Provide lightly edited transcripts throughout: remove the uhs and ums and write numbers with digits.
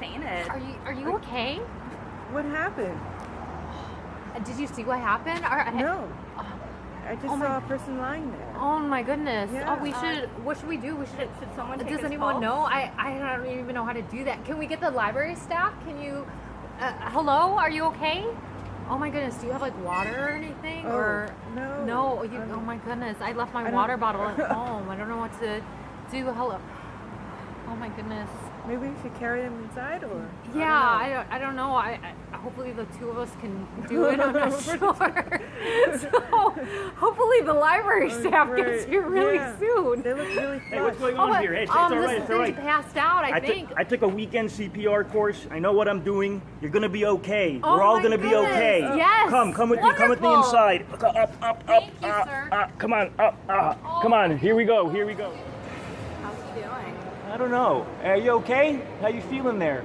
fainted. Are you okay? What happened? Did you see what happened? No. I just saw a person lying there. Oh my goodness. Yeah. Oh, we should. What should we do? We should. Should someone take Does his anyone pulse? know? I don't even know how to do that. Can we get the library staff? Can you? Hello. Are you okay? Oh my goodness. Do you have like water or anything? Or no. No. Oh my goodness. I left my water bottle at home. I don't know what to do. Hello. Oh my goodness. Maybe we should carry them inside, or yeah, I don't know. I hopefully the two of us can do it. I'm not sure. So hopefully the library staff gets here really soon. They look really flush. Hey, what's going on here? Hey, it's all right. It's all right. Passed out. I think. I took a weekend CPR course. I know what I'm doing. You're gonna be okay. Oh We're all my gonna be goodness. okay. Yes. Come with me. Come with me Wonderful. inside. Up. Thank you, sir. Come on. Up. Come on. Here we go. Here we go. How's he feeling? I don't know. Are you okay? How you feeling there?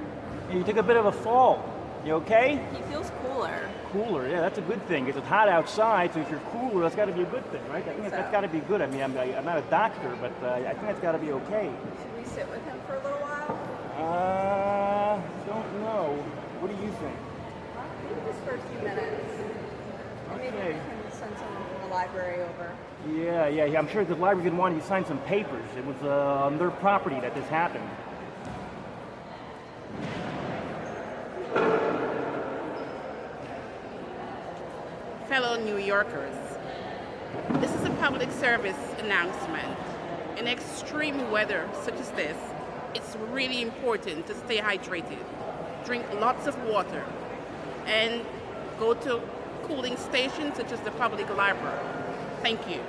You took a bit of a fall. You okay? He feels cooler. Cooler, yeah, that's a good thing. It's hot outside, so if you're cooler, that's got to be a good thing, right? I think that's got to be good. I mean, I'm not a doctor, but I think that's got to be okay. Should we sit with him for a little while? Don't know. What do you think? Maybe just for a few minutes. Maybe we can send someone from the library over. Yeah. I'm sure the library didn't want you to sign some papers. It was on their property that this happened. Fellow New Yorkers, this is a public service announcement. In extreme weather such as this, it's really important to stay hydrated, drink lots of water, and go to cooling stations such as the public library. Thank you.